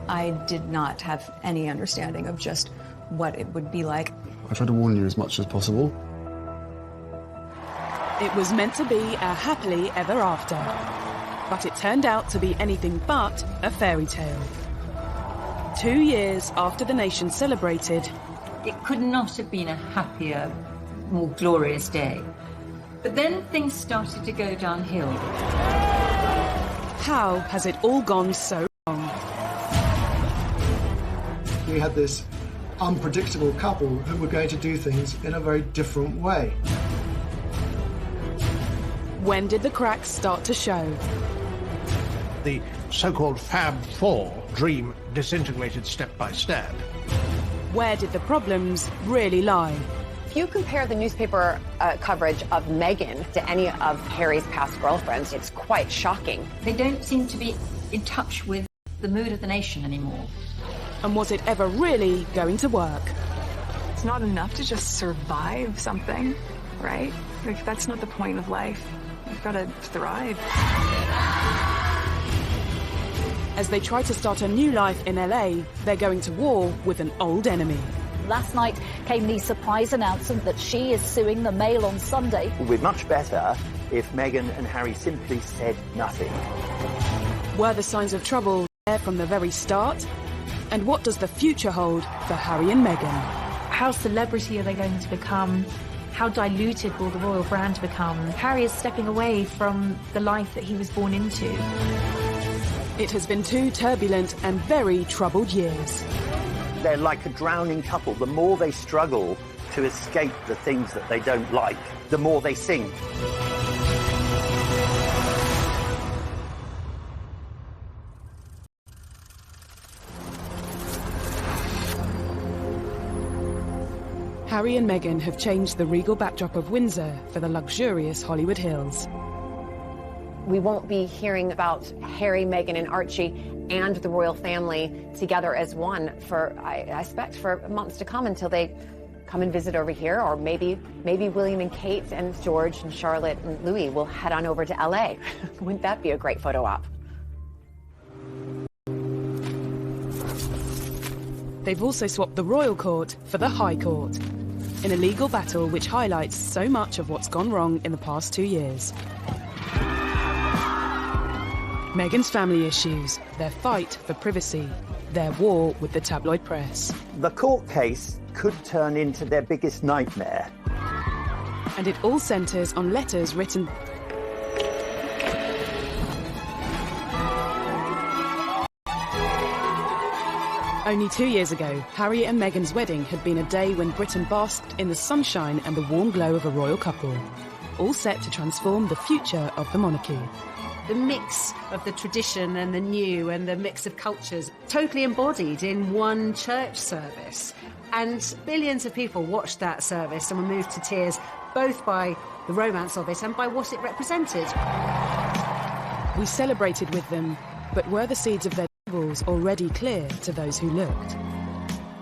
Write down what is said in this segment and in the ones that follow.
I did not have any understanding of just what it would be like. I tried to warn you as much as possible. It was meant to be a happily ever after, but it turned out to be anything but a fairy tale. 2 years after the nation celebrated, it could not have been a happier, more glorious day. But then things started to go downhill. How has it all gone so wrong? We had this unpredictable couple who were going to do things in a very different way. When did the cracks start to show? The so-called Fab Four dream disintegrated step by step. Where did the problems really lie? If you compare the newspaper coverage of Meghan to any of Harry's past girlfriends, it's quite shocking. They don't seem to be in touch with the mood of the nation anymore. And was it ever really going to work? It's not enough to just survive something, right? Like, that's not the point of life. You've got to thrive. As they try to start a new life in LA, they're going to war with an old enemy. Last night came the surprise announcement that she is suing the Mail on Sunday. It would be much better if Meghan and Harry simply said nothing. Were the signs of trouble there from the very start? And what does the future hold for Harry and Meghan? How celebrity are they going to become? How diluted will the royal brand become? Harry is stepping away from the life that he was born into. It has been 2 turbulent and very troubled years. They're like a drowning couple. The more they struggle to escape the things that they don't like, the more they sink. Harry and Meghan have changed the regal backdrop of Windsor for the luxurious Hollywood Hills. We won't be hearing about Harry, Meghan, and Archie and the royal family together as one for, I expect, for months to come, until they come and visit over here, or maybe William and Kate and George and Charlotte and Louis will head on over to LA. Wouldn't that be a great photo op? They've also swapped the royal court for the High Court, in a legal battle which highlights so much of what's gone wrong in the past 2 years. Meghan's family issues, their fight for privacy, their war with the tabloid press. The court case could turn into their biggest nightmare. And it all centres on letters written Only 2 years ago, Harry and Meghan's wedding had been a day when Britain basked in the sunshine and the warm glow of a royal couple, all set to transform the future of the monarchy. The mix of the tradition and the new and the mix of cultures totally embodied in one church service. And billions of people watched that service and were moved to tears, both by the romance of it and by what it represented. We celebrated with them, but were the seeds of their troubles already clear to those who looked?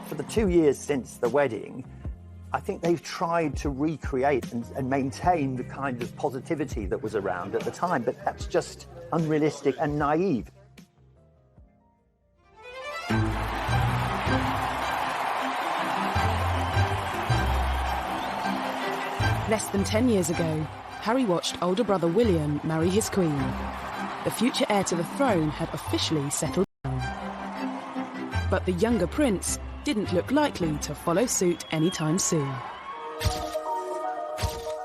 For the 2 years since the wedding, I think they've tried to recreate and maintain the kind of positivity that was around at the time, but that's just unrealistic and naive. Less than 10 years ago, Harry watched older brother William marry his queen. The future heir to the throne had officially settled down. But the younger prince didn't look likely to follow suit anytime soon.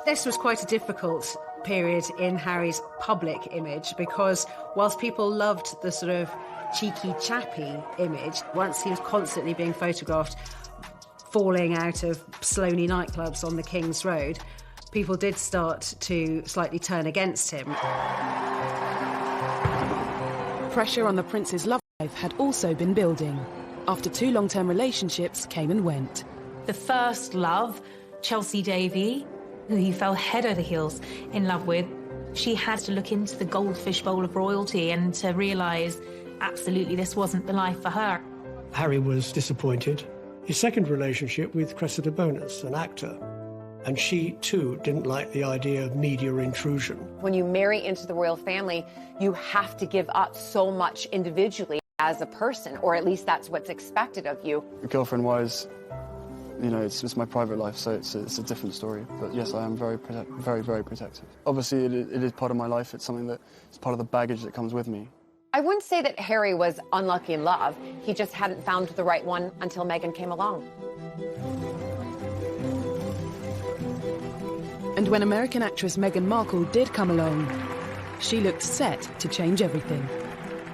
This was quite a difficult period in Harry's public image, because whilst people loved the sort of cheeky, chappy image, once he was constantly being photographed falling out of Sloane nightclubs on the King's Road, people did start to slightly turn against him. Pressure on the prince's love life had also been building, after 2 long-term relationships came and went. The first love, Chelsea Davy, who he fell head over heels in love with, she had to look into the goldfish bowl of royalty and to realise absolutely this wasn't the life for her. Harry was disappointed. His second relationship with Cressida Bonus, an actor, and she too didn't like the idea of media intrusion. When you marry into the royal family, you have to give up so much individually. as a person, or at least that's what's expected of you. Girlfriend-wise, you know, it's my private life, so it's a different story. But yes, I am very protective. Obviously, it is part of my life. It's something that is part of the baggage that comes with me. I wouldn't say that Harry was unlucky in love. He just hadn't found the right one until Meghan came along. And when American actress Meghan Markle did come along, she looked set to change everything.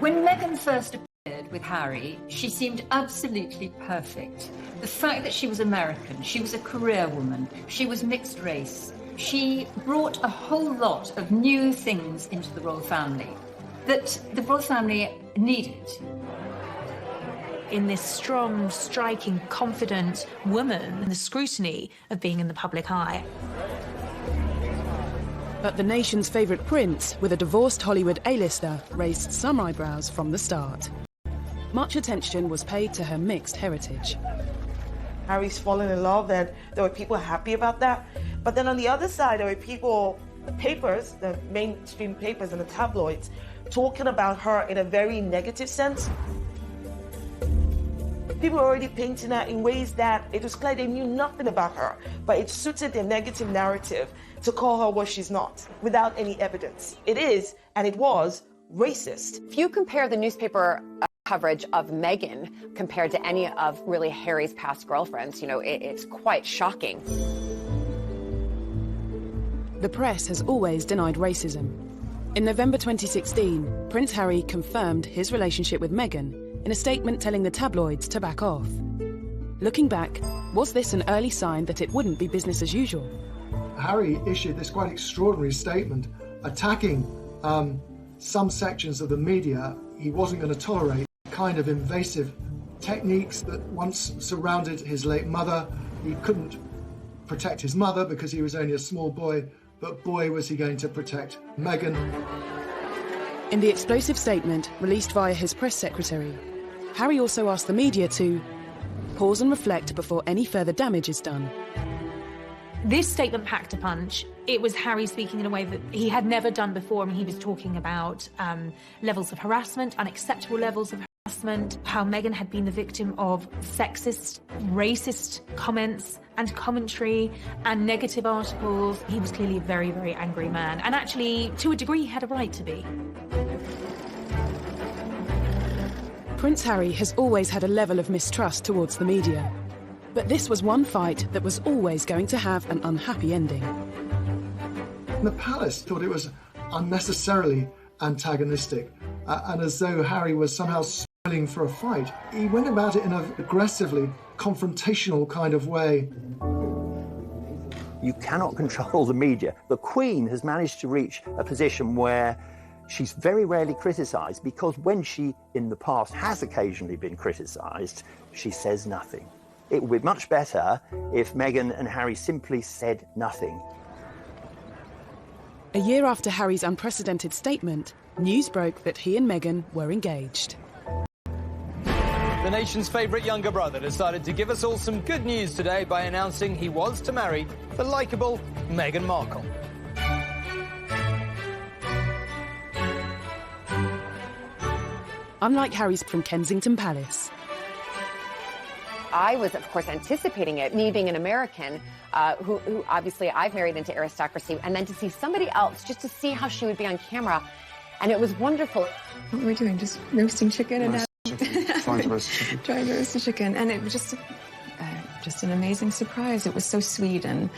When Meghan first appeared with Harry, she seemed absolutely perfect. The fact that she was American, she was a career woman, she was mixed race, she brought a whole lot of new things into the royal family that the royal family needed. In this strong, striking, confident woman, and the scrutiny of being in the public eye. But the nation's favourite prince, with a divorced Hollywood A-lister, raised some eyebrows from the start. Much attention was paid to her mixed heritage. Harry's fallen in love, and there were people happy about that. But then on the other side, there were people, the papers, the mainstream papers and the tabloids, talking about her in a very negative sense. People were already painting her in ways that it was clear they knew nothing about her, but it suited their negative narrative to call her what she's not, without any evidence. It is, and it was, racist. If you compare the newspaper coverage of Meghan compared to any of really Harry's past girlfriends, you know, it's quite shocking. The press has always denied racism. In November 2016, Prince Harry confirmed his relationship with Meghan in a statement telling the tabloids to back off. Looking back, was this an early sign that it wouldn't be business as usual? Harry issued this quite extraordinary statement attacking some sections of the media he wasn't going to tolerate, kind of invasive techniques that once surrounded his late mother. He couldn't protect his mother because he was only a small boy, but boy was he going to protect Meghan. In the explosive statement released via his press secretary, Harry also asked the media to pause and reflect before any further damage is done. This statement packed a punch. It was Harry speaking in a way that he had never done before. I mean, he was talking about levels of harassment, unacceptable levels of harassment, how Meghan had been the victim of sexist, racist comments and commentary and negative articles. He was clearly a very angry man. And actually, to a degree, he had a right to be. Prince Harry has always had a level of mistrust towards the media. But this was one fight that was always going to have an unhappy ending. The palace thought it was unnecessarily antagonistic, and as though Harry was somehow spoiling for a fight. He went about it in an aggressively confrontational kind of way. You cannot control the media. The Queen has managed to reach a position where she's very rarely criticised, because when she, in the past, has occasionally been criticised, she says nothing. It would be much better if Meghan and Harry simply said nothing. A year after Harry's unprecedented statement, news broke that he and Meghan were engaged. The nation's favourite younger brother decided to give us all some good news today by announcing he was to marry the likeable Meghan Markle. Unlike Harry's from Kensington Palace. I was, of course, anticipating it, me being an American, who obviously I've married into aristocracy, and then to see somebody else, just to see how she would be on camera. And it was wonderful. What were we doing? Just roasting chicken and Trying to roast chicken. trying to roast the chicken. And it was just an amazing surprise. It was so sweet and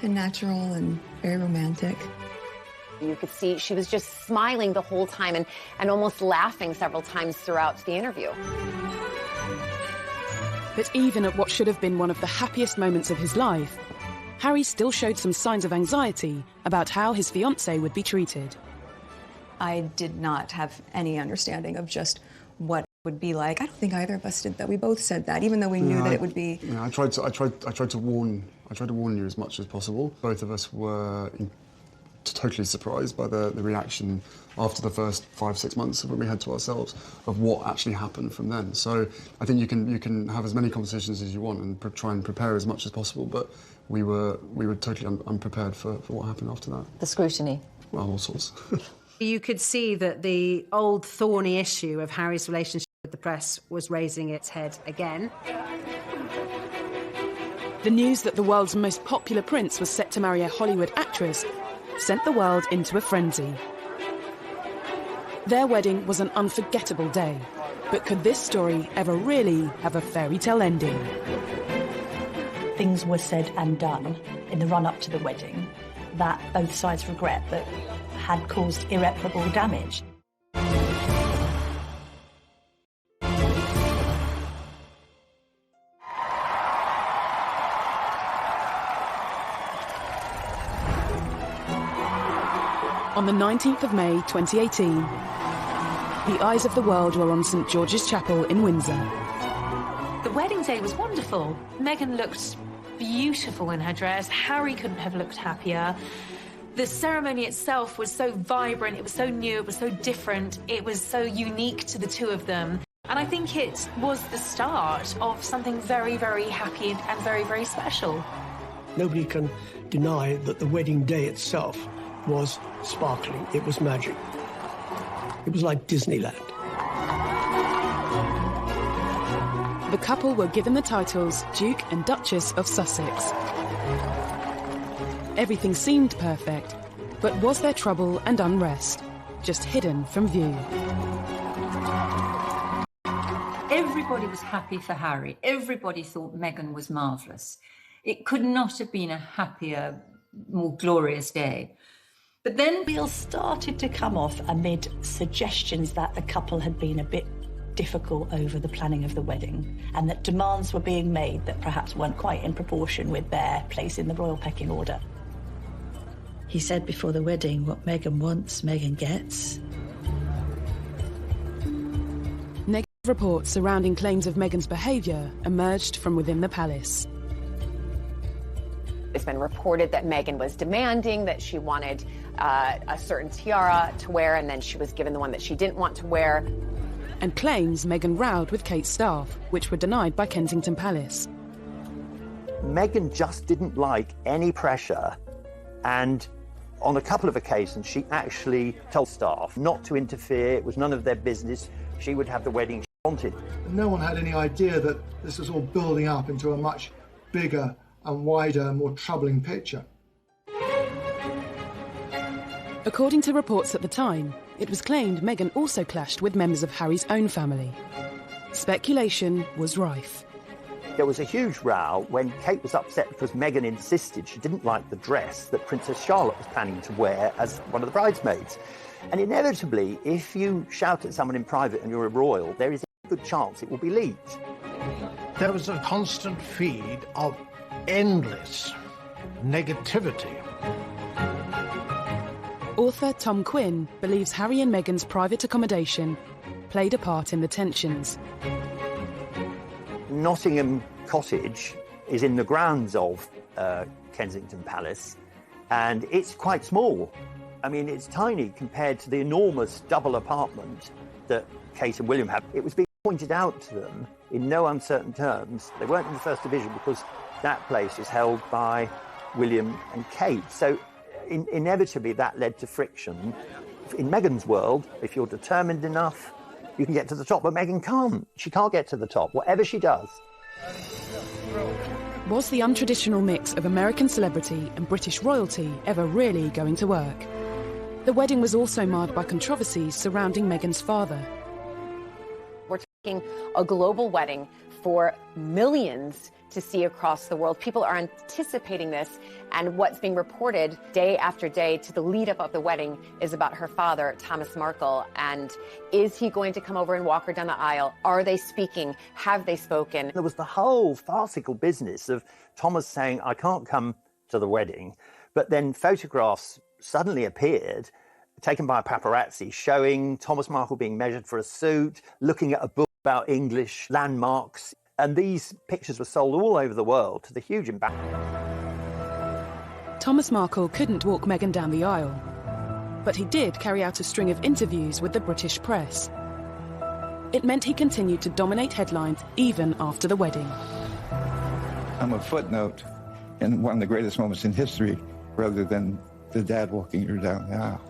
natural and very romantic. You could see she was just smiling the whole time and almost laughing several times throughout the interview. But even at what should have been one of the happiest moments of his life, Harry still showed some signs of anxiety about how his fiancée would be treated. I did not have any understanding of just what it would be like. I don't think either of us did that. We both said that, even though we knew that it would be. I tried to warn you as much as possible. Both of us were totally surprised by the reaction after the first 5-6 months of what we had to ourselves of what actually happened from then. So I think you can have as many conversations as you want and try and prepare as much as possible, but we were totally unprepared for what happened after that. The scrutiny. Well, all sorts. You could see that the old thorny issue of Harry's relationship The press was raising its head again. The news that the world's most popular prince was set to marry a Hollywood actress sent the world into a frenzy. Their wedding was an unforgettable day, but could this story ever really have a fairy tale ending? Things were said and done in the run-up to the wedding that both sides regret that had caused irreparable damage. On the 19th of May 2018, the eyes of the world were on St George's Chapel in Windsor. The wedding day was wonderful. Meghan looked beautiful in her dress. Harry couldn't have looked happier. The ceremony itself was so vibrant, it was so new, it was so different, it was so unique to the two of them. And I think it was the start of something very, very happy and very, very special. Nobody can deny that the wedding day itself was sparkling. It was magic. It was like Disneyland. The couple were given the titles Duke and Duchess of Sussex. Everything seemed perfect, but was there trouble and unrest, just hidden from view? Everybody was happy for Harry. Everybody thought Meghan was marvellous. It could not have been a happier, more glorious day. But then wheels started to come off amid suggestions that the couple had been a bit difficult over the planning of the wedding and that demands were being made that perhaps weren't quite in proportion with their place in the royal pecking order. He said before the wedding, what Meghan wants, Meghan gets. Negative reports surrounding claims of Meghan's behaviour emerged from within the palace. It's been reported that Meghan was demanding that she wanted a certain tiara to wear, and then she was given the one that she didn't want to wear. And claims Meghan rowed with Kate's staff, which were denied by Kensington Palace. Meghan just didn't like any pressure, and on a couple of occasions she actually told staff not to interfere. It was none of their business. She would have the wedding she wanted. No one had any idea that this was all building up into a much bigger and wider, more troubling picture. According to reports at the time, it was claimed Meghan also clashed with members of Harry's own family. Speculation was rife. There was a huge row when Kate was upset because Meghan insisted she didn't like the dress that Princess Charlotte was planning to wear as one of the bridesmaids. And inevitably, if you shout at someone in private and you're a royal, there is a good chance it will be leaked. There was a constant feed of endless negativity. Author Tom Quinn believes Harry and Meghan's private accommodation played a part in the tensions. Nottingham Cottage is in the grounds of Kensington Palace, and it's quite small. I mean, it's tiny compared to the enormous double apartment that Kate and William have. It was being pointed out to them in no uncertain terms. They weren't in the First Division because that place was held by William and Kate. So inevitably that led to friction. In Meghan's world, if you're determined enough, you can get to the top, but Meghan can't. She can't get to the top, whatever she does. Was the untraditional mix of American celebrity and British royalty ever really going to work? The wedding was also marred by controversies surrounding Meghan's father. We're talking a global wedding for millions to see across the world. People are anticipating this, and what's being reported day after day to the lead up of the wedding is about her father, Thomas Markle, and is he going to come over and walk her down the aisle? Are they speaking? Have they spoken? There was the whole farcical business of Thomas saying, I can't come to the wedding, but then photographs suddenly appeared, taken by a paparazzi, showing Thomas Markle being measured for a suit, looking at a book about English landmarks. And these pictures were sold all over the world to the huge embarrassment. Thomas Markle couldn't walk Meghan down the aisle, but he did carry out a string of interviews with the British press. It meant he continued to dominate headlines even after the wedding. I'm a footnote in one of the greatest moments in history, rather than the dad walking her down the aisle.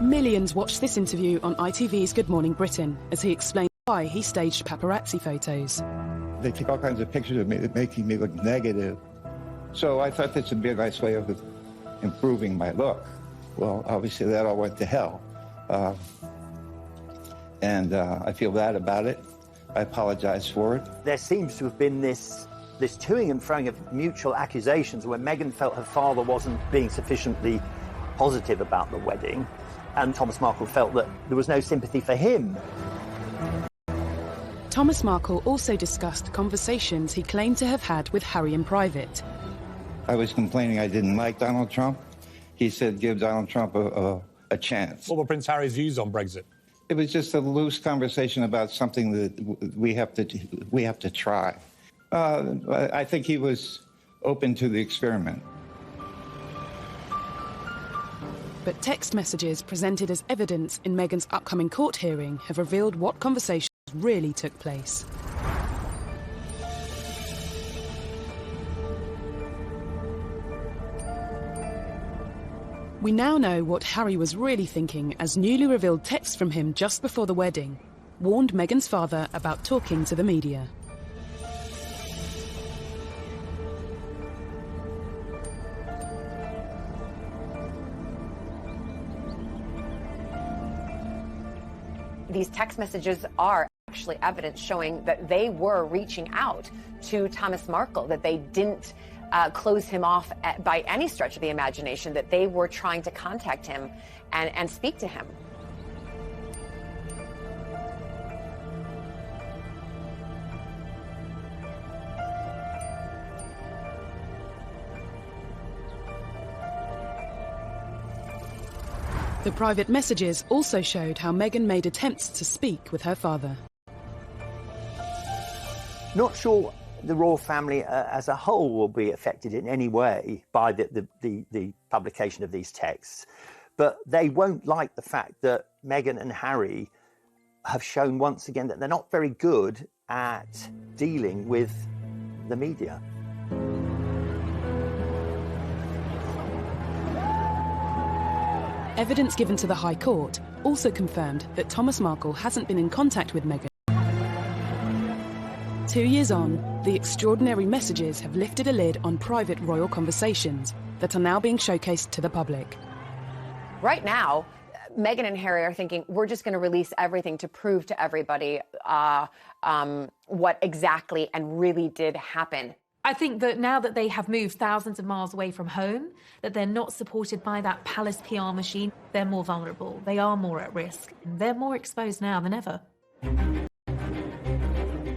Millions watched this interview on ITV's Good Morning Britain as he explained why he staged paparazzi photos. They take all kinds of pictures of me that making me look negative. So I thought this would be a nice way of improving my look. Well, obviously that all went to hell. And I feel bad about it. I apologize for it. There seems to have been this toing and froing of mutual accusations where Meghan felt her father wasn't being sufficiently positive about the wedding, and Thomas Markle felt that there was no sympathy for him. Thomas Markle also discussed conversations he claimed to have had with Harry in private. I was complaining I didn't like Donald Trump. He said, give Donald Trump a chance. What were Prince Harry's views on Brexit? It was just a loose conversation about something that we have to try. I think he was open to the experiment. But text messages presented as evidence in Meghan's upcoming court hearing have revealed what conversations really took place. We now know what Harry was really thinking as newly revealed texts from him just before the wedding warned Meghan's father about talking to the media. These text messages are actually evidence showing that they were reaching out to Thomas Markle, that they didn't close him off by any stretch of the imagination, that they were trying to contact him and speak to him. The private messages also showed how Meghan made attempts to speak with her father. Not sure the royal family as a whole will be affected in any way by the publication of these texts, but they won't like the fact that Meghan and Harry have shown once again that they're not very good at dealing with the media. Evidence given to the High Court also confirmed that Thomas Markle hasn't been in contact with Meghan. 2 years on, the extraordinary messages have lifted a lid on private royal conversations that are now being showcased to the public. Right now, Meghan and Harry are thinking, we're just going to release everything to prove to everybody what exactly and really did happen. I think that now that they have moved thousands of miles away from home, that they're not supported by that palace PR machine, they're more vulnerable, they are more at risk, and they're more exposed now than ever.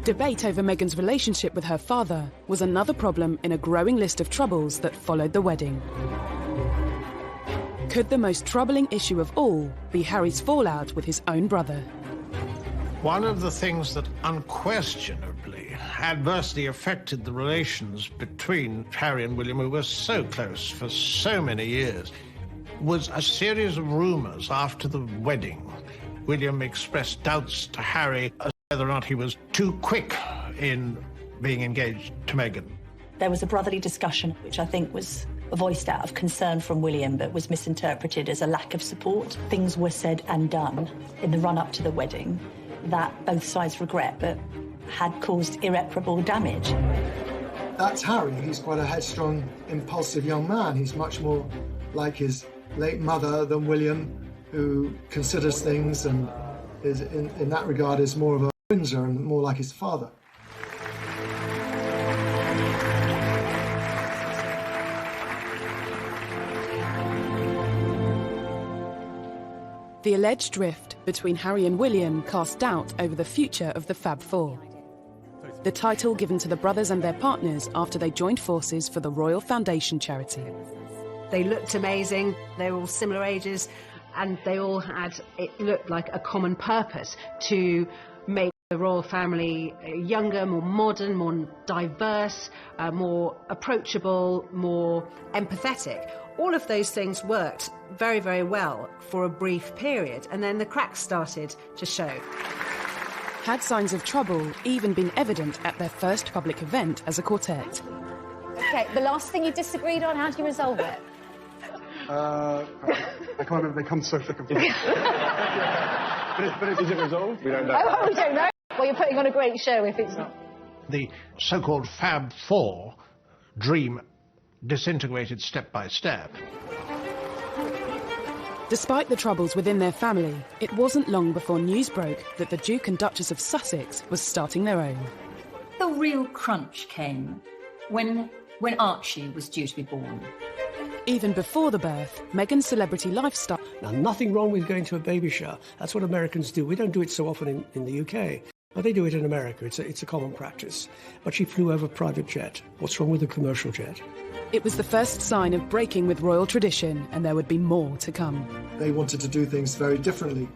Debate over Meghan's relationship with her father was another problem in a growing list of troubles that followed the wedding. Could the most troubling issue of all be Harry's fallout with his own brother? One of the things that unquestionably adversely affected the relations between Harry and William, who were so close for so many years, was a series of rumours after the wedding. William expressed doubts to Harry as to whether or not he was too quick in being engaged to Meghan. There was a brotherly discussion, which I think was voiced out of concern from William, but was misinterpreted as a lack of support. Things were said and done in the run-up to the wedding that both sides regret, but had caused irreparable damage. That's Harry. He's quite a headstrong, impulsive young man. He's much more like his late mother than William, who considers things and is, in that regard, is more of a Windsor and more like his father. The alleged rift between Harry and William cast doubt over the future of the Fab Four, the title given to the brothers and their partners after they joined forces for the Royal Foundation charity. They looked amazing, they were all similar ages, and they all had, it looked like a common purpose to make the royal family younger, more modern, more diverse, more approachable, more empathetic. All of those things worked very, very well for a brief period, and then the cracks started to show. Had signs of trouble even been evident at their first public event as a quartet? Okay, the last thing you disagreed on, how do you resolve it? I can't remember, they come so thick and fast. But is it resolved? We don't know. Oh, we don't know. Well, you're putting on a great show if it's not. The so-called Fab Four dream disintegrated step by step. Despite the troubles within their family, it wasn't long before news broke that the Duke and Duchess of Sussex was starting their own. The real crunch came when Archie was due to be born. Even before the birth, Meghan's celebrity lifestyle... Now, nothing wrong with going to a baby shower. That's what Americans do. We don't do it so often in the UK. But they do it in America. It's a common practice. But she flew over a private jet. What's wrong with a commercial jet? It was the first sign of breaking with royal tradition, and there would be more to come. They wanted to do things very differently.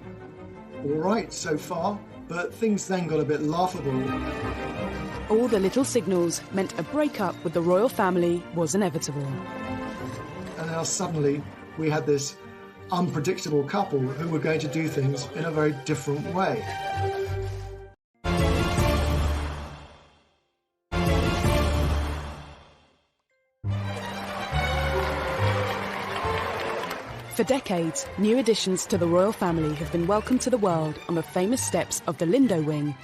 All right, so far, but things then got a bit laughable. All the little signals meant a breakup with the royal family was inevitable. And now suddenly we had this unpredictable couple who were going to do things in a very different way. For decades, new additions to the royal family have been welcomed to the world on the famous steps of the Lindo wing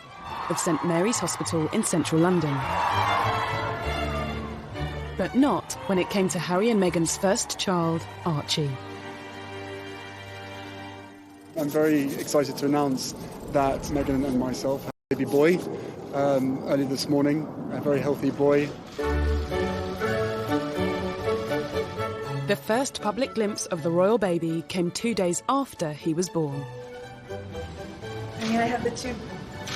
of St Mary's Hospital in central London. But not when it came to Harry and Meghan's first child, Archie. I'm very excited to announce that Meghan and myself have a baby boy early this morning, a very healthy boy. The first public glimpse of the royal baby came 2 days after he was born. I mean, I have the two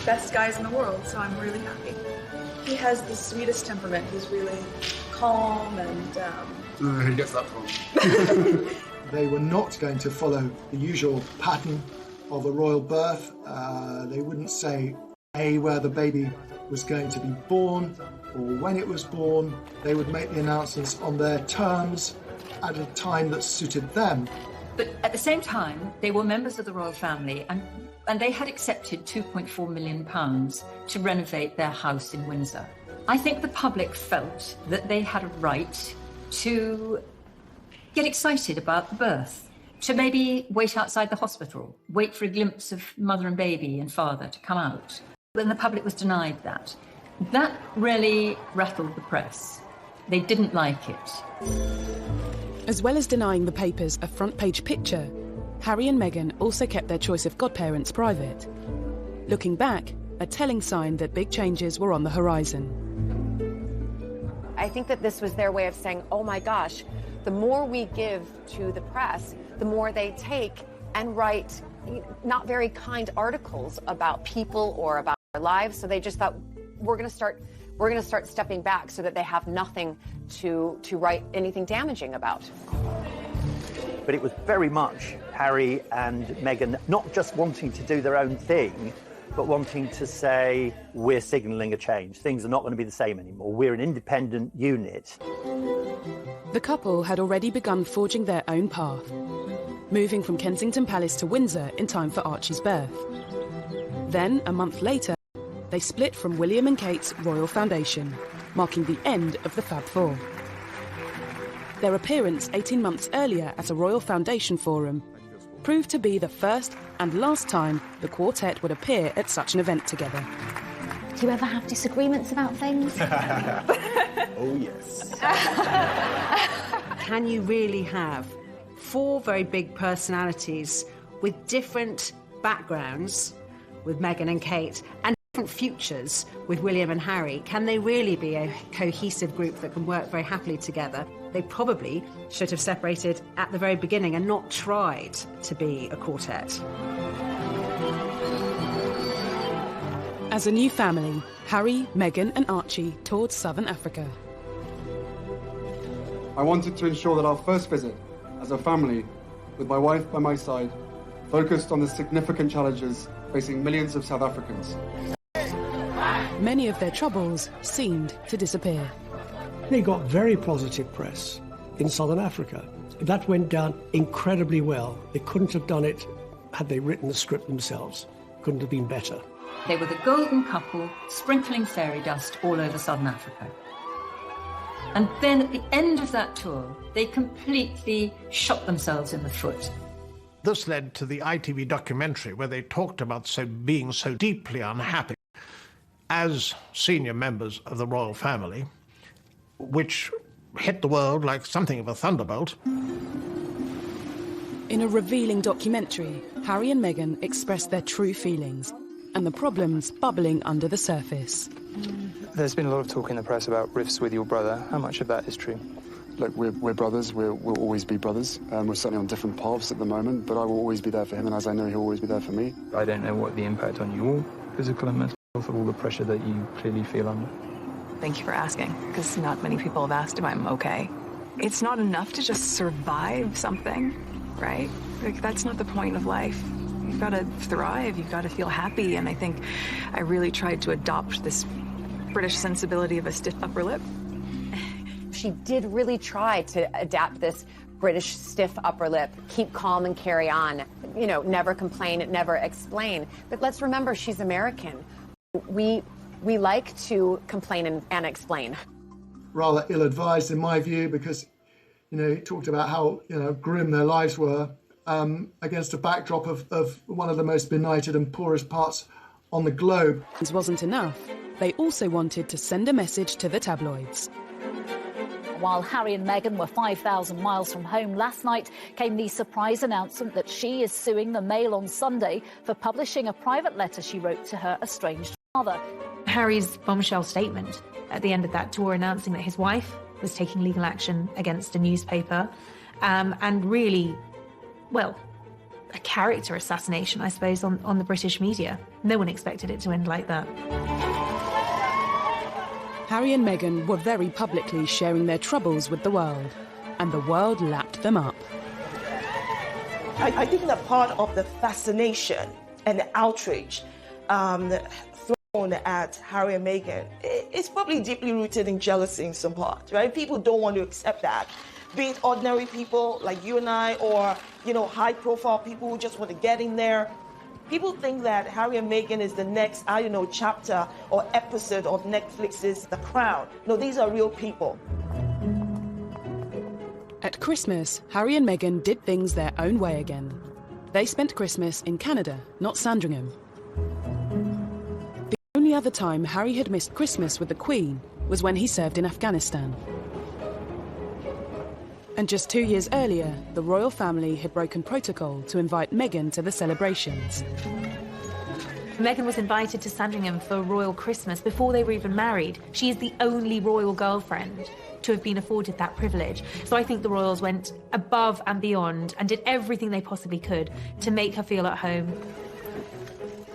best guys in the world, so I'm really happy. He has the sweetest temperament. He's really calm and... Who gets that from? They were not going to follow the usual pattern of a royal birth. They wouldn't say, A, where the baby was going to be born or when it was born. They would make the announcements on their terms at a time that suited them. But at the same time, they were members of the royal family and they had accepted £2.4 million to renovate their house in Windsor. I think the public felt that they had a right to get excited about the birth, to maybe wait outside the hospital, wait for a glimpse of mother and baby and father to come out. Then the public was denied that. That really rattled the press. They didn't like it. As well as denying the papers a front-page picture, Harry and Meghan also kept their choice of godparents private. Looking back, a telling sign that big changes were on the horizon. I think that this was their way of saying, oh my gosh, the more we give to the press, the more they take and write not very kind articles about people or about their lives. So they just thought, we're going to start stepping back so that they have nothing to write anything damaging about. But it was very much Harry and Meghan not just wanting to do their own thing, but wanting to say, we're signalling a change. Things are not going to be the same anymore. We're an independent unit. The couple had already begun forging their own path, moving from Kensington Palace to Windsor in time for Archie's birth. Then, a month later, they split from William and Kate's Royal Foundation, marking the end of the Fab Four. Their appearance 18 months earlier at a Royal Foundation forum proved to be the first and last time the quartet would appear at such an event together. Do you ever have disagreements about things? Oh, yes. Can you really have four very big personalities with different backgrounds, with Meghan and Kate, and different futures with William and Harry? Can they really be a cohesive group that can work very happily together? They probably should have separated at the very beginning and not tried to be a quartet. As a new family, Harry, Meghan and Archie toured southern Africa. I wanted to ensure that our first visit as a family, with my wife by my side, focused on the significant challenges facing millions of South Africans. Many of their troubles seemed to disappear. They got very positive press in southern Africa. That went down incredibly well. They couldn't have done it had they written the script themselves. Couldn't have been better. They were the golden couple sprinkling fairy dust all over southern Africa. And then at the end of that tour, they completely shot themselves in the foot. This led to the ITV documentary where they talked about being so deeply unhappy as senior members of the royal family, which hit the world like something of a thunderbolt. In a revealing documentary, Harry and Meghan expressed their true feelings and the problems bubbling under the surface. There's been a lot of talk in the press about rifts with your brother. How much of that is true? Look, we're brothers. We'll always be brothers. We're certainly on different paths at the moment, but I will always be there for him, and as I know he'll always be there for me. I don't know what the impact on your physical and mental health of all the pressure that you clearly feel under. Thank you for asking, because not many people have asked if I'm okay. It's not enough to just survive something, right? Like, that's not the point of life. You've got to thrive, you've got to feel happy, and I think I really tried to adopt this British sensibility of a stiff upper lip. She did really try to adapt this British stiff upper lip, keep calm and carry on, you know, never complain, never explain. But let's remember, she's American. We like to complain and explain. Rather ill-advised in my view, because, you know, he talked about how, you know, grim their lives were against a backdrop of one of the most benighted and poorest parts on the globe. This wasn't enough. They also wanted to send a message to the tabloids. While Harry and Meghan were 5,000 miles from home last night, came the surprise announcement that she is suing the Mail on Sunday for publishing a private letter she wrote to her estranged father. Harry's bombshell statement at the end of that tour announcing that his wife was taking legal action against a newspaper, and really, well, a character assassination, I suppose, on the British media. No one expected it to end like that. Harry and Meghan were very publicly sharing their troubles with the world, and the world lapped them up. I think that part of the fascination and the outrage thrown at Harry and Meghan is probably deeply rooted in jealousy in some part, right? People don't want to accept that. Be it ordinary people like you and I, or, you know, high-profile people who just want to get in there. People think that Harry and Meghan is the next, I don't know, chapter or episode of Netflix's The Crown. No, these are real people. At Christmas, Harry and Meghan did things their own way again. They spent Christmas in Canada, not Sandringham. The only other time Harry had missed Christmas with the Queen was when he served in Afghanistan. And just 2 years earlier, the royal family had broken protocol to invite Meghan to the celebrations. Meghan was invited to Sandringham for a royal Christmas before they were even married. She is the only royal girlfriend to have been afforded that privilege. So I think the royals went above and beyond and did everything they possibly could to make her feel at home.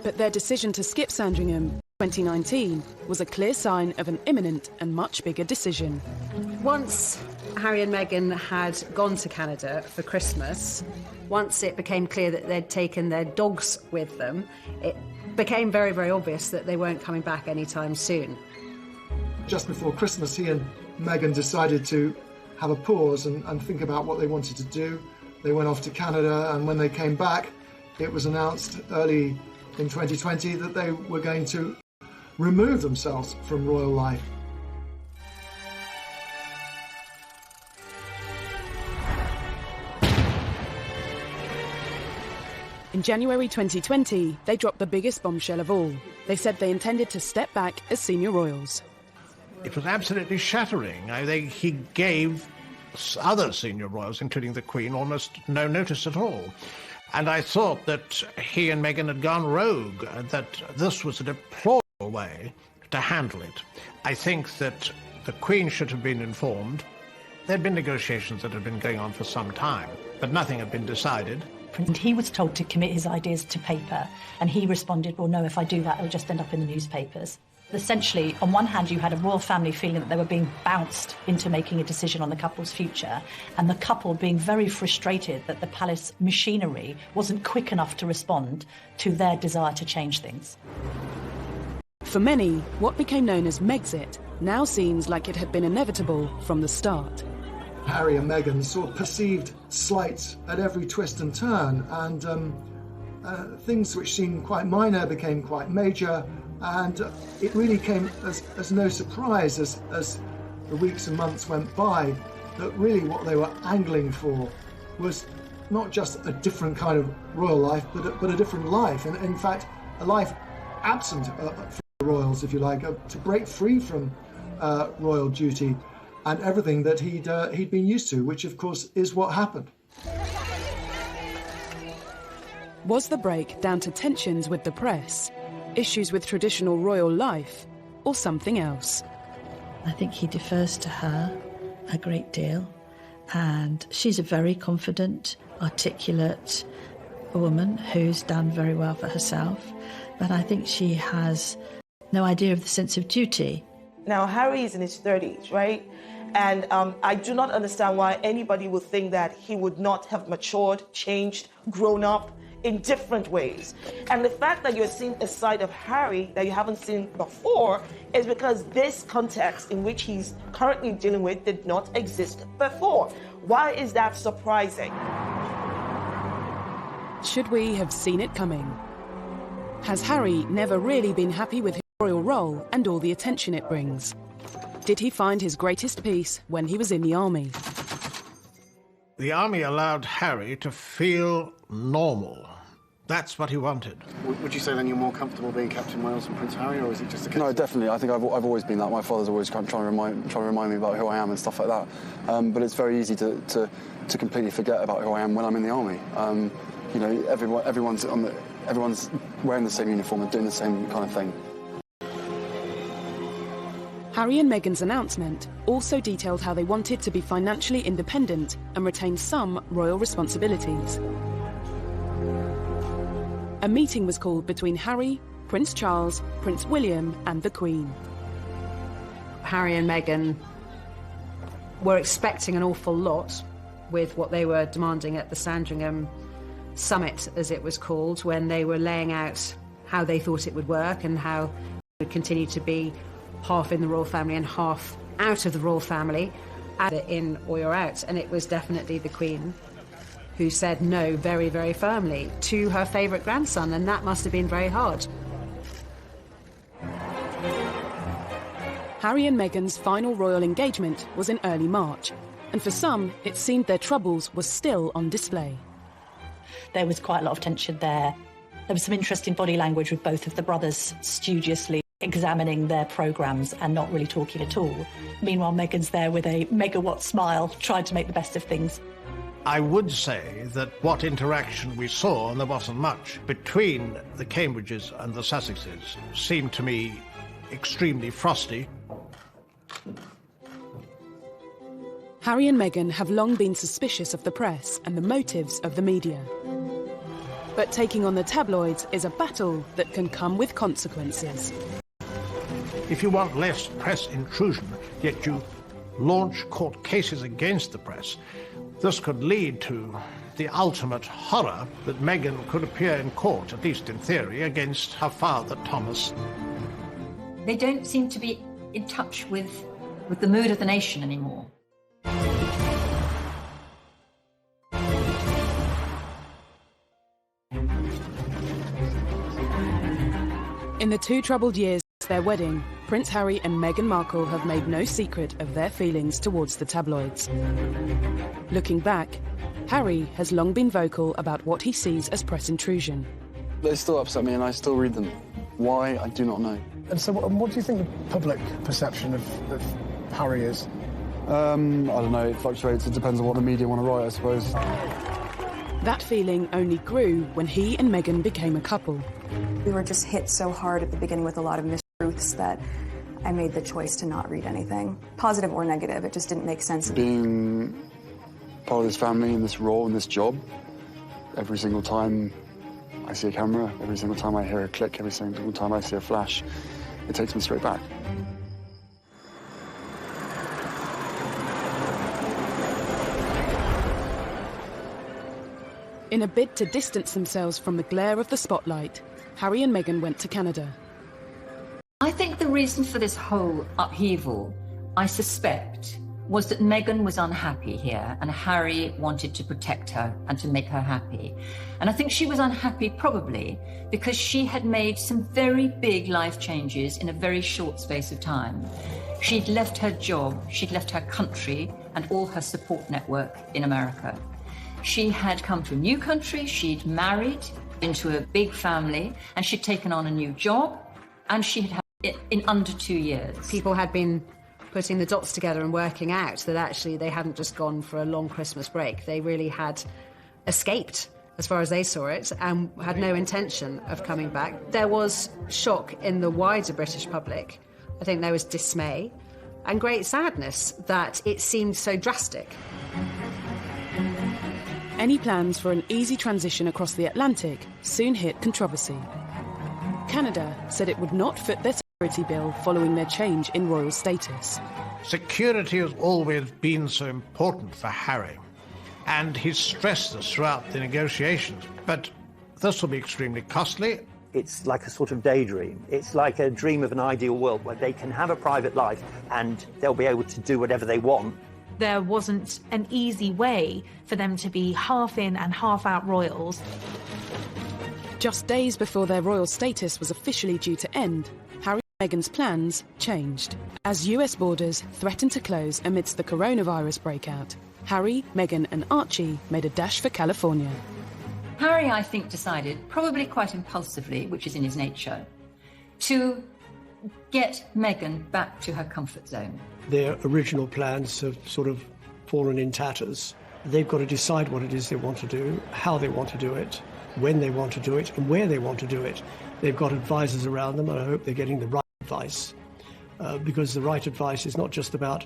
But their decision to skip Sandringham in 2019 was a clear sign of an imminent and much bigger decision. Once Harry and Meghan had gone to Canada for Christmas, once it became clear that they'd taken their dogs with them, it became very, very obvious that they weren't coming back anytime soon. Just before Christmas, he and Meghan decided to have a pause and think about what they wanted to do. They went off to Canada, and when they came back, it was announced early in 2020 that they were going to remove themselves from royal life. In January 2020, they dropped the biggest bombshell of all. They said they intended to step back as senior royals. It was absolutely shattering. He gave other senior royals, including the Queen, almost no notice at all. And I thought that he and Meghan had gone rogue, that this was a deplorable way to handle it. I think that the Queen should have been informed. There had been negotiations that had been going on for some time, but nothing had been decided. And he was told to commit his ideas to paper, and he responded, well, no, if I do that, it'll just end up in the newspapers. Essentially, on one hand, you had a royal family feeling that they were being bounced into making a decision on the couple's future, and the couple being very frustrated that the palace machinery wasn't quick enough to respond to their desire to change things. For many, what became known as Megxit now seems like it had been inevitable from the start. Harry and Meghan saw perceived slights at every twist and turn, and things which seemed quite minor became quite major, and it really came as no surprise as the weeks and months went by that really what they were angling for was not just a different kind of royal life, but a different life, and in fact, a life absent from the royals, if you like, to break free from royal duty and everything that he'd been used to, which of course is what happened. Was the break down to tensions with the press, issues with traditional royal life, or something else? I think he defers to her a great deal, and she's a very confident, articulate woman who's done very well for herself, but I think she has no idea of the sense of duty. Now, Harry is in his 30s, right? And I do not understand why anybody would think that he would not have matured, changed, grown up in different ways. And the fact that you're seeing a side of Harry that you haven't seen before is because this context in which he's currently dealing with did not exist before. Why is that surprising? Should we have seen it coming? Has Harry never really been happy with his royal role and all the attention it brings? Did he find his greatest peace when he was in the army? The army allowed Harry to feel normal. That's what he wanted. Would you say then you're more comfortable being Captain Wales than Prince Harry, or is it just a case? No, definitely. I think I've always been that. My father's always trying to remind me about who I am and stuff like that. But it's very easy to completely forget about who I am when I'm in the army. You know, everyone's wearing the same uniform and doing the same kind of thing. Harry and Meghan's announcement also detailed how they wanted to be financially independent and retain some royal responsibilities. A meeting was called between Harry, Prince Charles, Prince William and the Queen. Harry and Meghan were expecting an awful lot with what they were demanding at the Sandringham Summit, as it was called, when they were laying out how they thought it would work and how it would continue to be half in the royal family and half out of the royal family, either in or you're out. And it was definitely the Queen who said no very, very firmly to her favourite grandson, and that must have been very hard. Harry and Meghan's final royal engagement was in early March, and for some, it seemed their troubles were still on display. There was quite a lot of tension there. There was some interesting body language with both of the brothers studiously examining their programmes and not really talking at all. Meanwhile, Meghan's there with a megawatt smile, trying to make the best of things. I would say that what interaction we saw, and there wasn't much, between the Cambridges and the Sussexes seemed to me extremely frosty. Harry and Meghan have long been suspicious of the press and the motives of the media. But taking on the tabloids is a battle that can come with consequences. If you want less press intrusion, yet you launch court cases against the press, this could lead to the ultimate horror that Meghan could appear in court, at least in theory, against her father, Thomas. They don't seem to be in touch with the mood of the nation anymore. In the 2 troubled years since their wedding, Prince Harry and Meghan Markle have made no secret of their feelings towards the tabloids. Looking back, Harry has long been vocal about what he sees as press intrusion. They still upset me and I still read them. Why, I do not know. And so what do you think the public perception of Harry is? I don't know, it fluctuates. It depends on what the media want to write, I suppose. That feeling only grew when he and Meghan became a couple. We were just hit so hard at the beginning with a lot of mistruths that I made the choice to not read anything, positive or negative. It just didn't make sense. Being part of this family and this role and this job, every single time I see a camera, every single time I hear a click, every single time I see a flash, it takes me straight back. In a bid to distance themselves from the glare of the spotlight, Harry and Meghan went to Canada. I think the reason for this whole upheaval, I suspect, was that Meghan was unhappy here and Harry wanted to protect her and to make her happy. And I think she was unhappy probably because she had made some very big life changes in a very short space of time. She'd left her job, she'd left her country and all her support network in America. She had come to a new country, she'd married into a big family, and she'd taken on a new job, and she had had it in under 2 years. People had been putting the dots together and working out that actually they hadn't just gone for a long Christmas break. They really had escaped, as far as they saw it, and had no intention of coming back. There was shock in the wider British public. I think there was dismay and great sadness that it seemed so drastic. Any plans for an easy transition across the Atlantic soon hit controversy. Canada said it would not foot their security bill following their change in royal status. Security has always been so important for Harry, and he's stressed this throughout the negotiations. But this will be extremely costly. It's like a sort of daydream. It's like a dream of an ideal world where they can have a private life and they'll be able to do whatever they want. There wasn't an easy way for them to be half in and half out royals. Just days before their royal status was officially due to end, Harry and Meghan's plans changed. As US borders threatened to close amidst the coronavirus breakout, Harry, Meghan and Archie made a dash for California. Harry, I think, decided, probably quite impulsively, which is in his nature, to get Meghan back to her comfort zone. Their original plans have sort of fallen in tatters. They've got to decide what it is they want to do, how they want to do it, when they want to do it, and where they want to do it. They've got advisors around them, and I hope they're getting the right advice, because the right advice is not just about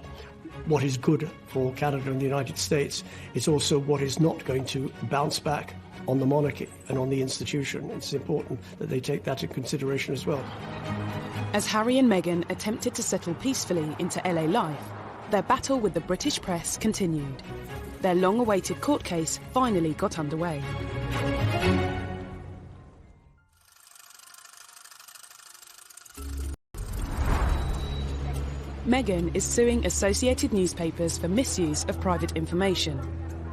what is good for Canada and the United States, it's also what is not going to bounce back on the monarchy and on the institution. It's important that they take that into consideration as well. As Harry and Meghan attempted to settle peacefully into LA life, their battle with the British press continued. Their long-awaited court case finally got underway. Meghan is suing Associated Newspapers for misuse of private information,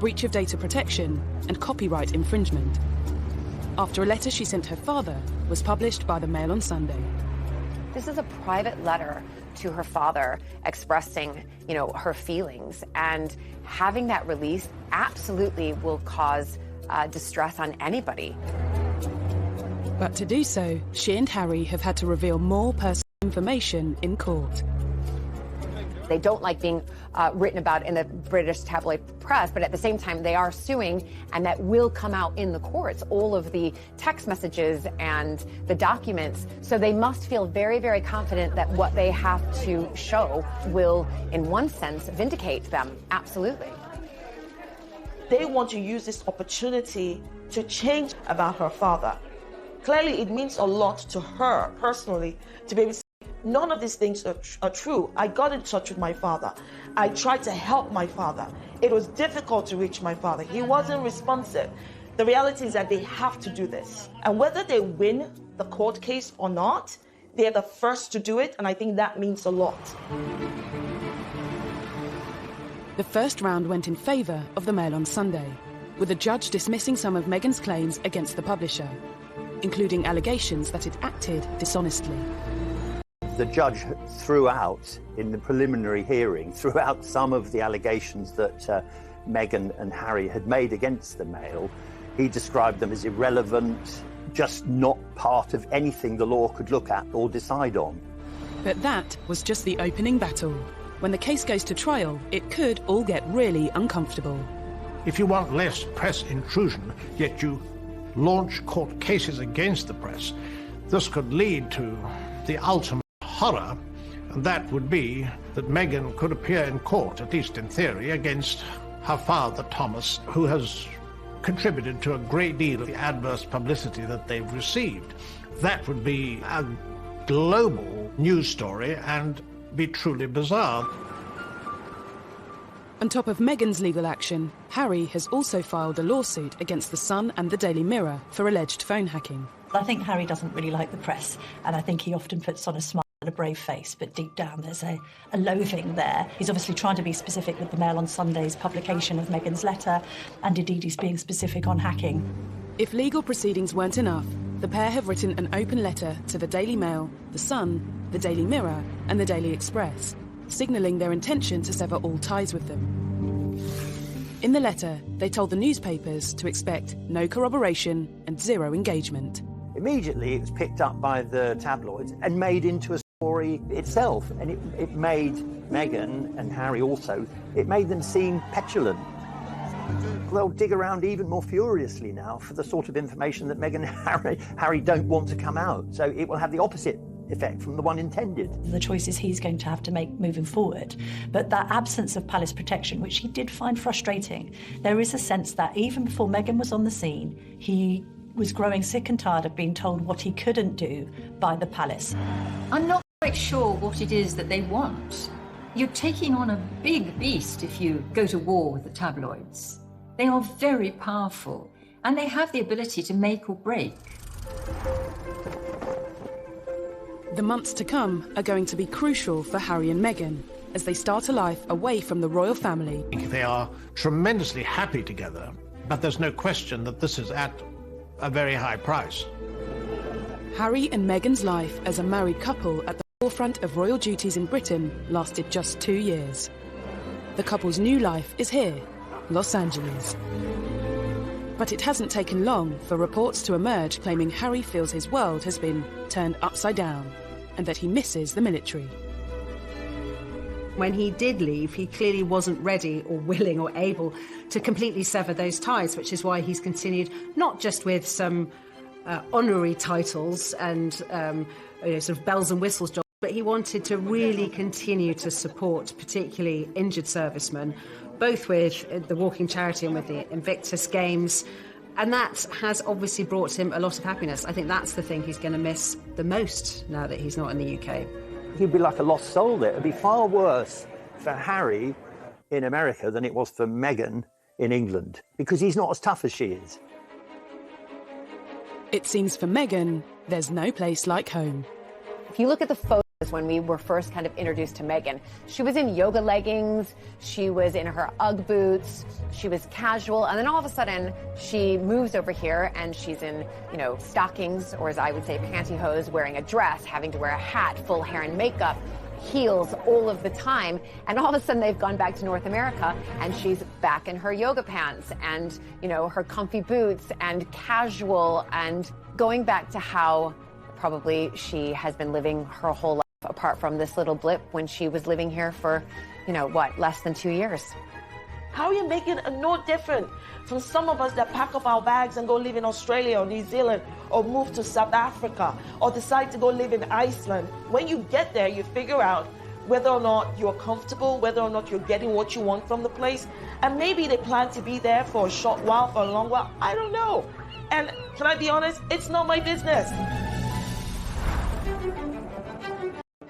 breach of data protection, and copyright infringement, after a letter she sent her father was published by the Mail on Sunday. This is a private letter to her father expressing, her feelings, and having that released absolutely will cause distress on anybody. But to do so, she and Harry have had to reveal more personal information in court. They don't like being written about in the British tabloid press, but at the same time, they are suing, and that will come out in the courts, all of the text messages and the documents. So they must feel very, very confident that what they have to show will, in one sense, vindicate them. Absolutely. They want to use this opportunity to change about her father. Clearly, it means a lot to her personally to be able to say, none of these things are true. I got in touch with my father. I tried to help my father. It was difficult to reach my father. He wasn't responsive. The reality is that they have to do this. And whether they win the court case or not, they're the first to do it, and I think that means a lot. The first round went in favour of the Mail on Sunday, with a judge dismissing some of Meghan's claims against the publisher, including allegations that it acted dishonestly. The judge threw out, in the preliminary hearing, threw out some of the allegations that Meghan and Harry had made against the Mail. He described them as irrelevant, just not part of anything the law could look at or decide on. But that was just the opening battle. When the case goes to trial, it could all get really uncomfortable. If you want less press intrusion, yet you launch court cases against the press, this could lead to the ultimate horror, and that would be that Meghan could appear in court, at least in theory, against her father, Thomas, who has contributed to a great deal of the adverse publicity that they've received. That would be a global news story and be truly bizarre. On top of Meghan's legal action, Harry has also filed a lawsuit against The Sun and the Daily Mirror for alleged phone hacking. I think Harry doesn't really like the press, and I think he often puts on a smile and a brave face, but deep down there's a loathing there. He's obviously trying to be specific with the Mail on Sunday's publication of Meghan's letter, and indeed he's being specific on hacking. If legal proceedings weren't enough, the pair have written an open letter to the Daily Mail, The Sun, the Daily Mirror and the Daily Express, signalling their intention to sever all ties with them. In the letter, they told the newspapers to expect no corroboration and zero engagement. Immediately, it was picked up by the tabloids and made into a story itself. And it made Meghan and Harry also, it made them seem petulant. They'll dig around even more furiously now for the sort of information that Meghan and Harry don't want to come out. So it will have the opposite effect from the one intended. The choices he's going to have to make moving forward. But that absence of palace protection, which he did find frustrating, there is a sense that even before Meghan was on the scene, he was growing sick and tired of being told what he couldn't do by the palace. I'm not quite sure what it is that they want. You're taking on a big beast if you go to war with the tabloids. They are very powerful, and they have the ability to make or break. The months to come are going to be crucial for Harry and Meghan as they start a life away from the royal family. They are tremendously happy together, but there's no question that this is at a very high price. Harry and Meghan's life as a married couple at the forefront of royal duties in Britain lasted just 2 years. The couple's new life is here, Los Angeles. But it hasn't taken long for reports to emerge claiming Harry feels his world has been turned upside down and that he misses the military. When he did leave, he clearly wasn't ready or willing or able to completely sever those ties, which is why he's continued not just with some honorary titles and sort of bells and whistles jobs, but he wanted to really continue to support particularly injured servicemen, both with the Walking Charity and with the Invictus Games. And that has obviously brought him a lot of happiness. I think that's the thing he's going to miss the most now that he's not in the UK. He'd be like a lost soul there. It'd be far worse for Harry in America than it was for Meghan in England, because he's not as tough as she is. It seems for Meghan, there's no place like home. If you look at the photos when we were first kind of introduced to Meghan, she was in yoga leggings, she was in her Ugg boots, she was casual, and then all of a sudden she moves over here and she's in, stockings, or as I would say, pantyhose, wearing a dress, having to wear a hat, full hair and makeup, heels all of the time, and all of a sudden they've gone back to North America and she's back in her yoga pants and, her comfy boots and casual, and going back to how probably she has been living her whole life apart from this little blip when she was living here for, less than 2 years. Harry and Meghan are no different from some of us that pack up our bags and go live in Australia or New Zealand or move to South Africa or decide to go live in Iceland. When you get there, you figure out whether or not you're comfortable, whether or not you're getting what you want from the place. And maybe they plan to be there for a short while, for a long while. I don't know. And can I be honest? It's not my business.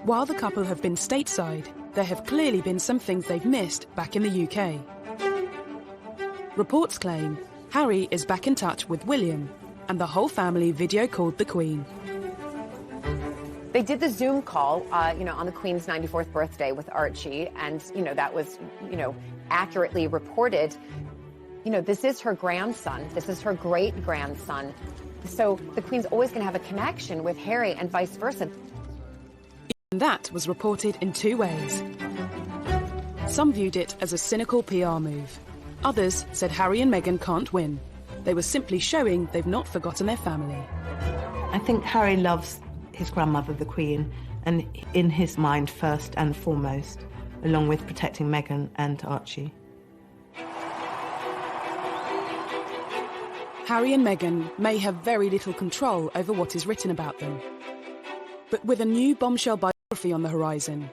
While the couple have been stateside, there have clearly been some things they've missed back in the UK. Reports claim Harry is back in touch with William, and the whole family video called the Queen. They did the Zoom call, on the Queen's 94th birthday with Archie, and, that was, accurately reported. This is her grandson. This is her great-grandson. So the Queen's always going to have a connection with Harry and vice versa. And that was reported in two ways. Some viewed it as a cynical PR move. Others said Harry and Meghan can't win. They were simply showing they've not forgotten their family. I think Harry loves his grandmother, the Queen, and in his mind first and foremost, along with protecting Meghan and Archie. Harry and Meghan may have very little control over what is written about them. But with a new bombshell biography on the horizon,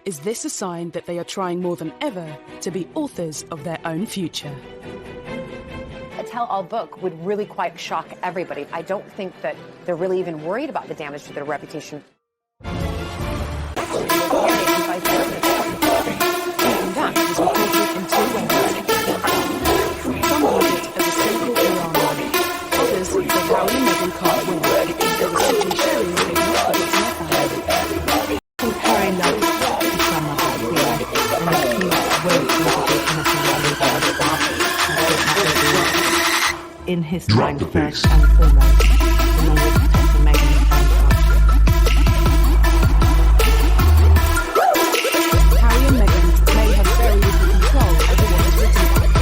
is this a sign that they are trying more than ever to be authors of their own future? A tell-all book would really quite shock everybody. I don't think that they're really even worried about the damage to their reputation. And that was reported in two ways. Some viewed it as a cynical PR move. Others said Harry and Meghan can't win. They were simply showing they've not forgotten their family. I think Harry loves his grandmother, the Queen, and he won't navigate anything in his mind first and foremost, along with protecting Meghan and Harry and Meghan may have very little control over what is written about them,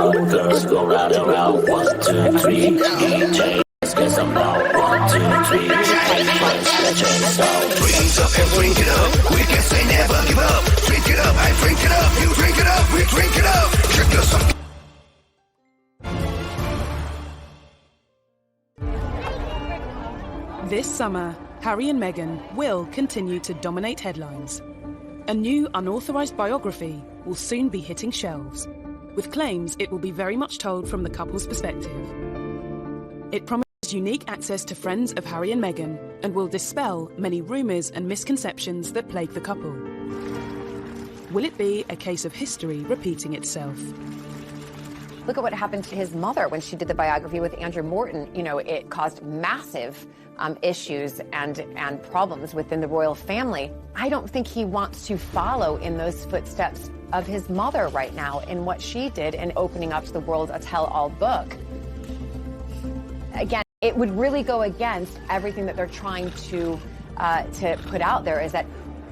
about. Girls go round and round. 1, 2, 3. DJ gets about. 1, 2, 3. Drink up and drink it up. We can say never give up. Drink it up, I drink it up. You drink it up, we drink it up. Drink yourself. This summer, Harry and Meghan will continue to dominate headlines. A new unauthorised biography will soon be hitting shelves, with claims it will be very much told from the couple's perspective. It promises unique access to friends of Harry and Meghan and will dispel many rumours and misconceptions that plague the couple. Will it be a case of history repeating itself? Look at what happened to his mother when she did the biography with Andrew Morton. You know, it caused massive issues and problems within the royal family. I don't think he wants to follow in those footsteps of his mother right now in what she did in opening up to the world a tell-all book. Again, it would really go against everything that they're trying to put out there, is that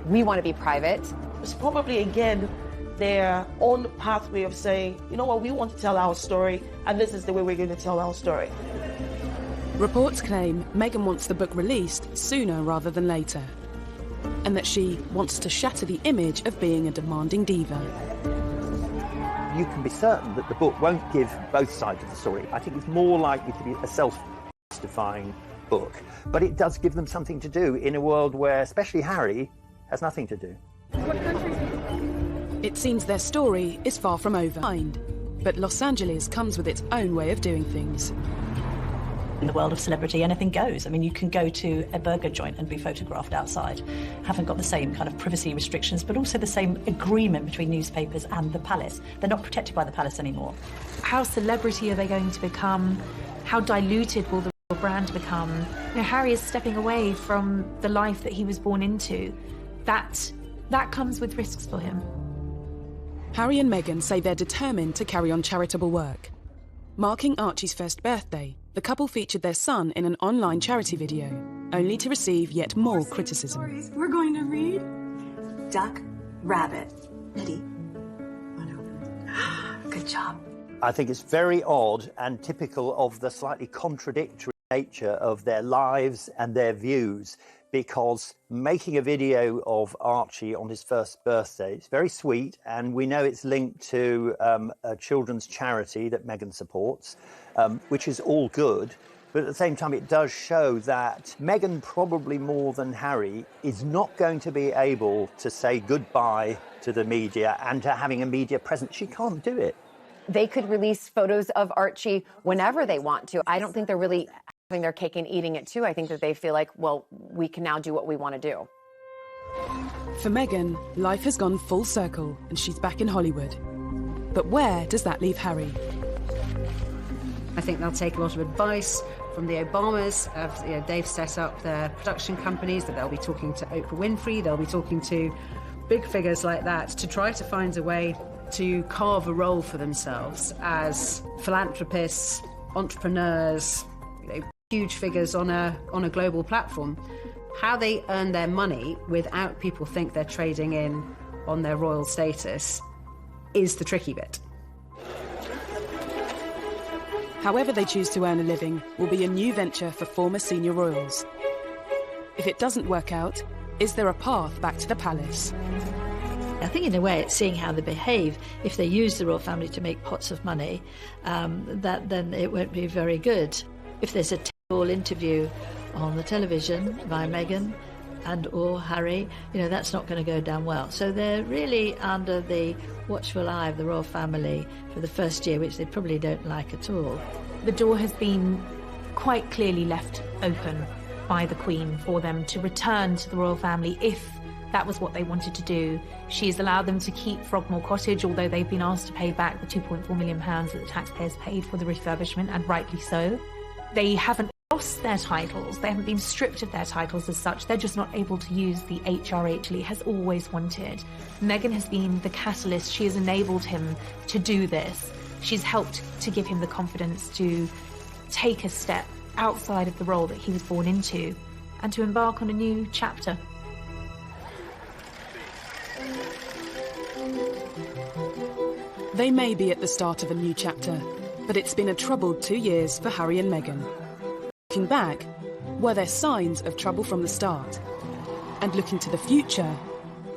we want to be private. It's probably, again, their own pathway of saying, you know what, we want to tell our story, and this is the way we're going to tell our story. Reports claim Meghan wants the book released sooner rather than later, and that she wants to shatter the image of being a demanding diva. You can be certain that the book won't give both sides of the story. I think it's more likely to be a self-justifying book, but it does give them something to do in a world where, especially Harry, has nothing to do. It seems their story is far from over, but Los Angeles comes with its own way of doing things. In the world of celebrity, anything goes. I mean, you can go to a burger joint and be photographed outside. Haven't got the same kind of privacy restrictions, but also the same agreement between newspapers and the palace. They're not protected by the palace anymore. How celebrity are they going to become? How diluted will the royal brand become? You know, Harry is stepping away from the life that he was born into. That comes with risks for him. Harry and Meghan say they're determined to carry on charitable work. Marking Archie's first birthday, the couple featured their son in an online charity video, only to receive yet more criticism. We're going to read Duck, Rabbit. Ready? Good job. I think it's very odd and typical of the slightly contradictory nature of their lives and their views, because making a video of Archie on his first birthday, it's very sweet, and we know it's linked to a children's charity that Meghan supports, which is all good. But at the same time, it does show that Meghan, probably more than Harry, is not going to be able to say goodbye to the media and to having a media presence. She can't do it. They could release photos of Archie whenever they want to. I don't think they're really having their cake and eating it too. I think that they feel like, well, we can now do what we want to do. For Meghan, life has gone full circle and she's back in Hollywood. But where does that leave Harry? I think they'll take a lot of advice from the Obamas. They've set up their production companies, that they'll be talking to Oprah Winfrey, they'll be talking to big figures like that to try to find a way to carve a role for themselves as philanthropists, entrepreneurs, huge figures on a global platform. How they earn their money without people think they're trading in on their royal status is the tricky bit. However they choose to earn a living will be a new venture for former senior royals. If it doesn't work out, is there a path back to the palace? I think in a way it's seeing how they behave. If they use the royal family to make pots of money, then it won't be very good. If there's a tell-all interview on the television by Meghan and or Harry, that's not going to go down well. So they're really under the watchful eye of the royal family for the first year, which they probably don't like at all. The door has been quite clearly left open by the Queen for them to return to the royal family if that was what they wanted to do. She has allowed them to keep Frogmore Cottage, although they've been asked to pay back the £2.4 million that the taxpayers paid for the refurbishment, and rightly so. They haven't lost their titles. They haven't been stripped of their titles as such. They're just not able to use the HRH Lee has always wanted. Meghan has been the catalyst. She has enabled him to do this. She's helped to give him the confidence to take a step outside of the role that he was born into and to embark on a new chapter. They may be at the start of a new chapter, but it's been a troubled 2 years for Harry and Meghan. Looking back, were there signs of trouble from the start? And looking to the future,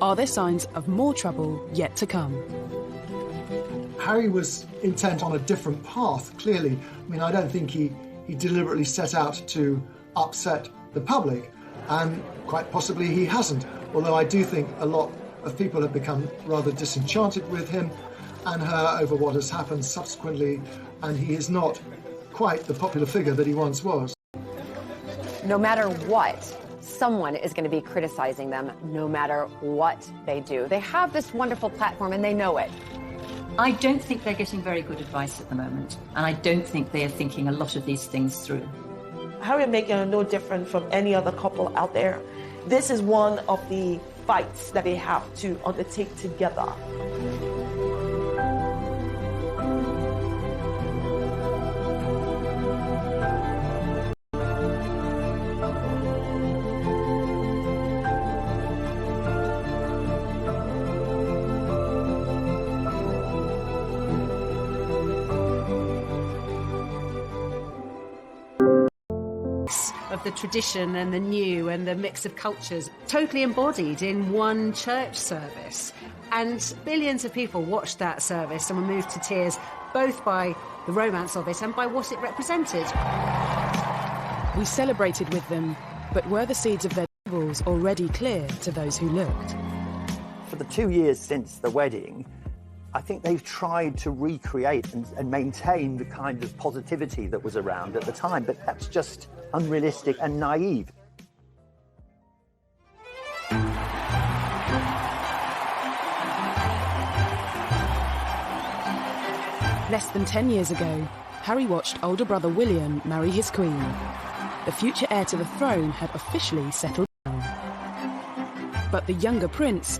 are there signs of more trouble yet to come? Harry was intent on a different path, clearly. I mean, I don't think he deliberately set out to upset the public, and quite possibly he hasn't. Although I do think a lot of people have become rather disenchanted with him and her over what has happened subsequently, and he is not quite the popular figure that he once was. No matter what, someone is going to be criticizing them, no matter what they do. They have this wonderful platform and they know it. I don't think they're getting very good advice at the moment, and I don't think they are thinking a lot of these things through. Harry and Meghan are no different from any other couple out there. This is one of the fights that they have to undertake together. Of the tradition and the new and the mix of cultures, totally embodied in one church service. And billions of people watched that service and were moved to tears, both by the romance of it and by what it represented. We celebrated with them, but were the seeds of their troubles already clear to those who looked? For the 2 years since the wedding, I think they've tried to recreate and maintain the kind of positivity that was around at the time, but that's just unrealistic and naive. Less than 10 years ago, Harry watched older brother William marry his queen. The future heir to the throne had officially settled down. But the younger prince